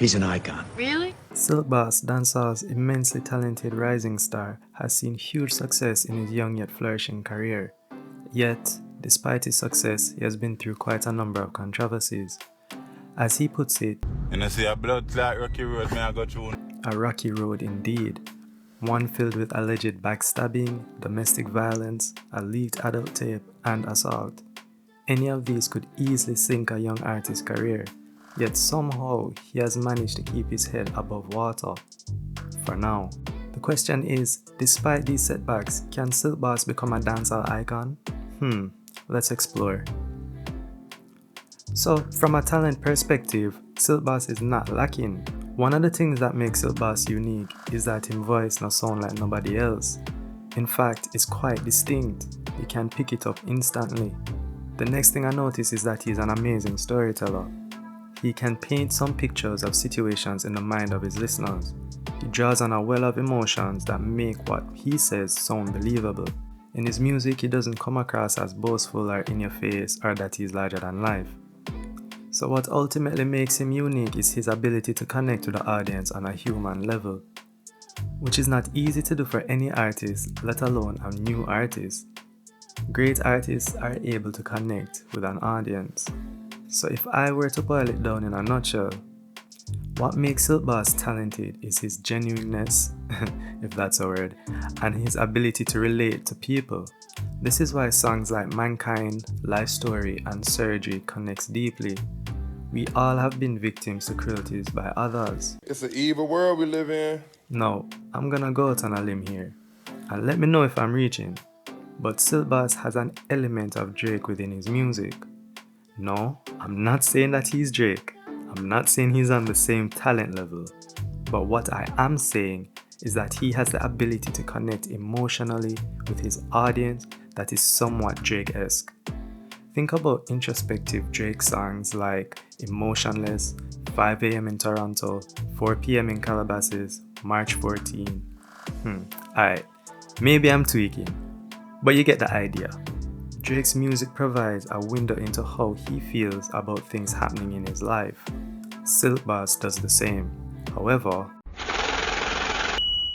He's an icon. Really? Silk Boss, Dancehall's immensely talented rising star, has seen huge success in his young yet flourishing career. Yet, despite his success, he has been through quite a number of controversies. As he puts it, "You see a blood clot rocky road me I go through." a rocky road indeed. One filled with alleged backstabbing, domestic violence, a leaked adult tape, and assault. Any of these could easily sink a young artist's career, yet somehow he has managed to keep his head above water. For now. The question is, despite these setbacks, can Silk Boss become a dancehall icon? Let's explore. So, from a talent perspective, Silk Boss is not lacking. One of the things that makes Silk Boss unique is that his voice not sound like nobody else. In fact, it's quite distinct. You can pick it up instantly. The next thing I notice is that he's an amazing storyteller. He can paint some pictures of situations in the mind of his listeners. He draws on a well of emotions that make what he says sound believable. In his music, he doesn't come across as boastful or in your face or that he's larger than life. So what ultimately makes him unique is his ability to connect to the audience on a human level, which is not easy to do for any artist, let alone a new artist. Great artists are able to connect with an audience. So if I were to boil it down in a nutshell, what makes Silk Boss talented is his genuineness, if that's a word, and his ability to relate to people. This is why songs like Mankind, Life Story, and Surgery connects deeply. We all have been victims to cruelties by others. It's an evil world we live in. No, I'm gonna go out on a limb here, and let me know if I'm reaching. But Silk Boss has an element of Drake within his music. No, I'm not saying that he's Drake. I'm not saying he's on the same talent level. But what I am saying is that he has the ability to connect emotionally with his audience that is somewhat Drake-esque. Think about introspective Drake songs like Emotionless, 5 a.m. in Toronto, 4 p.m. in Calabasas, March 14. Alright, maybe I'm tweaking, but you get the idea. Drake's music provides a window into how he feels about things happening in his life. Silk Boss does the same. However,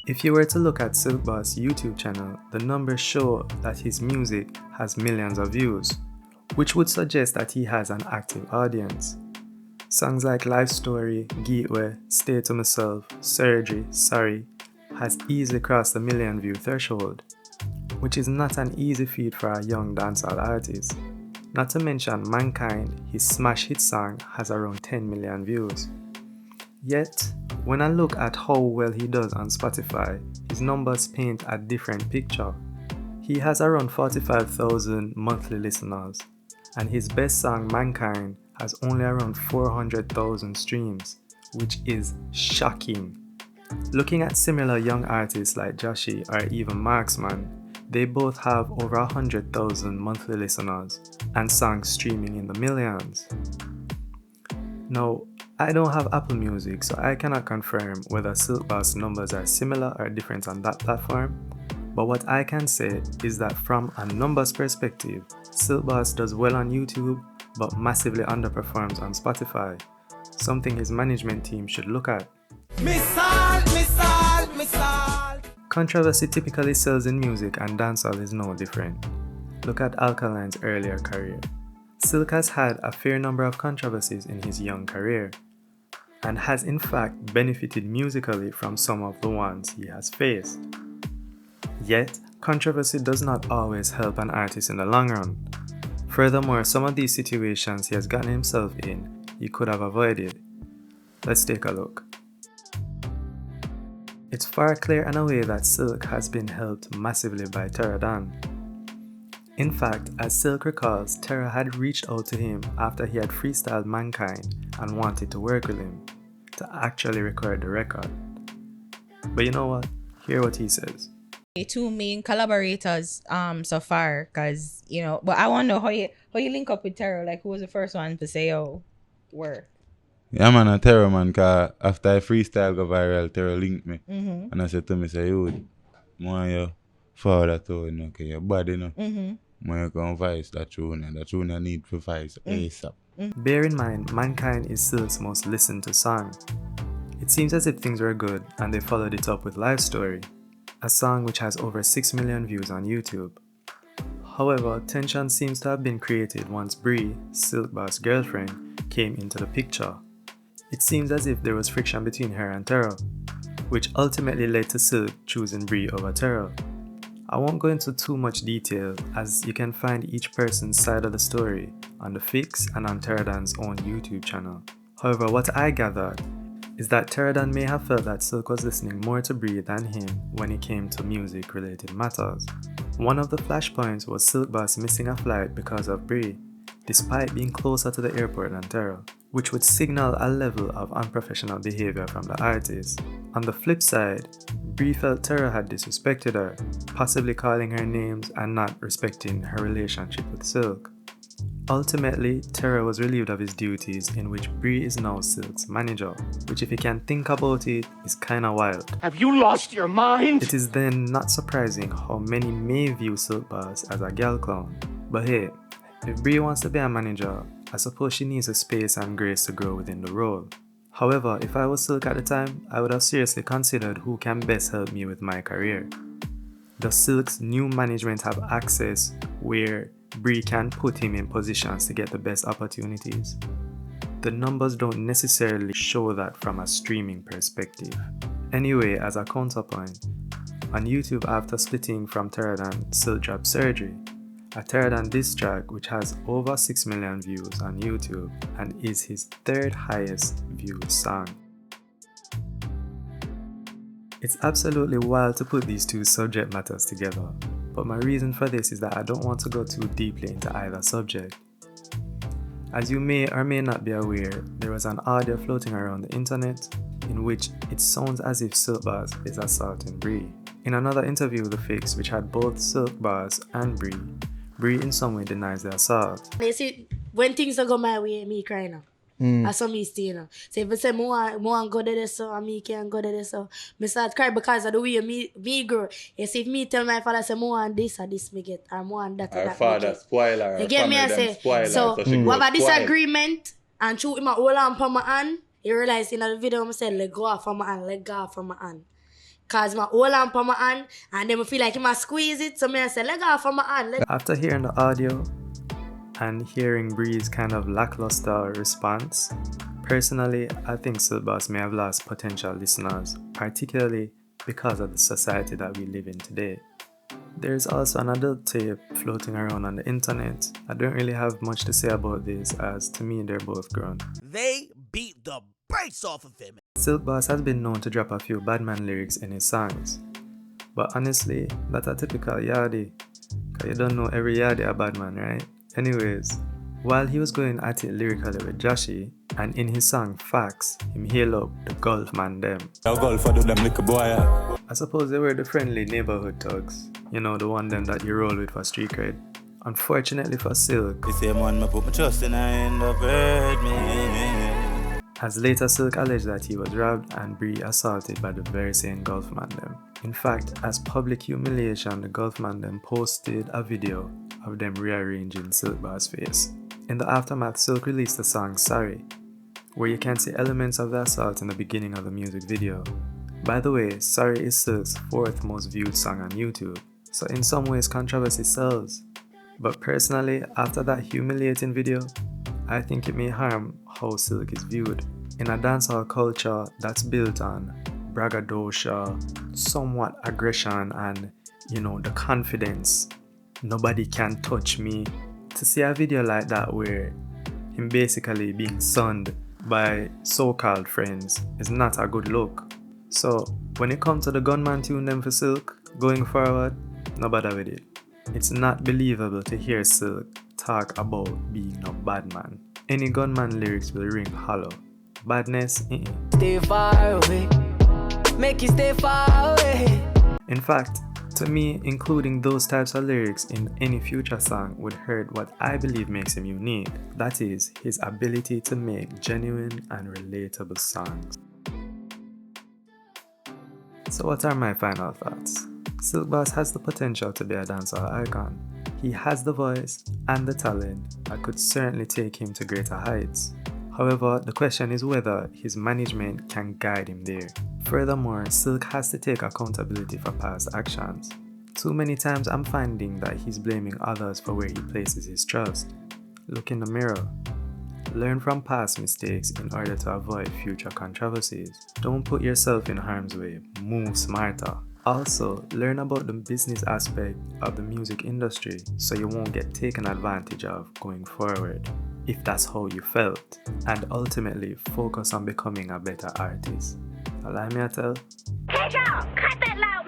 if you were to look at Silk Boss' YouTube channel, the numbers show that his music has millions of views, which would suggest that he has an active audience. Songs like Life Story, Gateway, Stay to Myself, Surgery, Sorry has easily crossed the million view threshold, which is not an easy feat for a young dancehall artist. Not to mention Mankind, his smash hit song has around 10 million views. Yet, when I look at how well he does on Spotify, his numbers paint a different picture. He has around 45,000 monthly listeners, and his best song Mankind has only around 400,000 streams, which is shocking. Looking at similar young artists like Joshi or even Marksman, they both have over 100,000 monthly listeners and songs streaming in the millions. Now, I don't have Apple Music, so I cannot confirm whether Silk Boss numbers are similar or different on that platform, but what I can say is that from a numbers perspective, Silk Boss does well on YouTube but massively underperforms on Spotify, something his management team should look at. Missile. Controversy typically sells in music, and dancehall is no different. Look at Alkaline's earlier career. Silk has had a fair number of controversies in his young career, and has in fact benefited musically from some of the ones he has faced. Yet, controversy does not always help an artist in the long run. Furthermore, some of these situations he has gotten himself in, he could have avoided. Let's take a look. It's far clear and away that Silk has been helped massively by Terra Don. In fact, as Silk recalls, Terra had reached out to him after he had freestyled Mankind and wanted to work with him to actually record the record. But you know what? Hear what he says. Two main collaborators so far, cause but I want to know how you link up with Terror. Like, who was the first one to say work? Yeah, man, a Terror, man, cause after I freestyle go viral, Terror linked me. And I said to me, say, yo, want you forward that to, okay, your body, when you come voice that tune I need for voice ASAP. Bear in mind, Mankind is Silk's most listened to song. It seems as if things were good and they followed it up with Life Story, a song which has over 6 million views on YouTube. However, tension seems to have been created once Bree, Silk Boss' girlfriend, came into the picture. It seems as if there was friction between her and Terrell, which ultimately led to Silk choosing Bree over Terrell. I won't go into too much detail as you can find each person's side of the story on The Fix and on Terradan's own YouTube channel. However, what I gathered is that Terradan may have felt that Silk was listening more to Bree than him when it came to music related matters. One of the flashpoints was Silk Boss missing a flight because of Bree, despite being closer to the airport than Terrell, which would signal a level of unprofessional behavior from the artist. On the flip side, Bree felt Terrell had disrespected her, possibly calling her names and not respecting her relationship with Silk. Ultimately, Terrell was relieved of his duties, in which Bree is now Silk's manager, which if you can think about it, is kinda wild. Have you lost your mind? It is then not surprising how many may view Silk Boss as a gal clown. But hey, if Bree wants to be a manager, I suppose she needs the space and grace to grow within the role. However, if I was Silk at the time, I would have seriously considered who can best help me with my career. Does Silk's new management have access where Bree can put him in positions to get the best opportunities? The numbers don't necessarily show that from a streaming perspective. Anyway, as a counterpoint, on YouTube after splitting from Terradan, Silk dropped Surgery, a Terradan diss track which has over 6 million views on YouTube and is his third highest viewed song. It's absolutely wild to put these two subject matters together, but my reason for this is that I don't want to go too deeply into either subject. As you may or may not be aware, there was an audio floating around the internet in which it sounds as if Silk Boss is assaulting Bree. In another interview with The Fix, which had both Silk Boss and Bree in some way denies the assault. You see, when things don't go my way, me cry now. That's what me stay, you know. So if I say more go to this, so and me can't go to this, so me start cry because of the way me grow. You see, if me tell my father say more and this or this me get, or more and that or Our that father me get. spoiler. You get me? I say, so we have a disagreement and through him hold on for my hand, you realize in the video I say let go off from my hand, let go off from my hand. Cause my hold on for my hand and then I feel like he must squeeze it, so me I say let go off from my hand. After hearing the audio and hearing Bree's kind of lackluster response, personally I think Silk Boss may have lost potential listeners, particularly because of the society that we live in today. There's also an adult tape floating around on the internet. I don't really have much to say about this as to me they're both grown. They beat the brakes off of him. Silk Boss has been known to drop a few badman lyrics in his songs, but honestly, that's a typical yardie, cause you don't know every yardie a badman, right? Anyways, while he was going at it lyrically with Joshy, and in his song Facts, him hail up the Gulf man them. I suppose they were the friendly neighborhood thugs, you know, the one them that you roll with for street cred. Unfortunately for Silk, The same one me put my trust in and the bird me. as later Silk alleged that he was robbed and Bree assaulted by the very same Gulf man them. In fact, as public humiliation, the Gulf man them posted a video of them rearranging Silk Boss' face. In the aftermath, Silk released the song Sorry, where you can see elements of the assault in the beginning of the music video. By the way, Sorry is Silk's 4th most viewed song on YouTube, so in some ways controversy sells. But personally, after that humiliating video, I think it may harm how Silk is viewed. In a dancehall culture that's built on braggadocio, somewhat aggression and, you know, the confidence, nobody can touch me. To see a video like that where him basically being sunned by so-called friends is not a good look. So when it comes to the gunman tune them for Silk, going forward, no bother with it. It's not believable to hear Silk talk about being a bad man. Any gunman lyrics will ring hollow. Badness, Stay far away, make you stay far away. In fact, to me, including those types of lyrics in any future song would hurt what I believe makes him unique. That is, his ability to make genuine and relatable songs. So what are my final thoughts? Silk Boss has the potential to be a dancehall icon. He has the voice and the talent that could certainly take him to greater heights. However, the question is whether his management can guide him there. Furthermore, Silk has to take accountability for past actions. Too many times I'm finding that he's blaming others for where he places his trust. Look in the mirror. Learn from past mistakes in order to avoid future controversies. Don't put yourself in harm's way. Move smarter. Also, learn about the business aspect of the music industry so you won't get taken advantage of going forward, if that's how you felt. And ultimately, focus on becoming a better artist. Allow me to tell? Pedro, cut that loud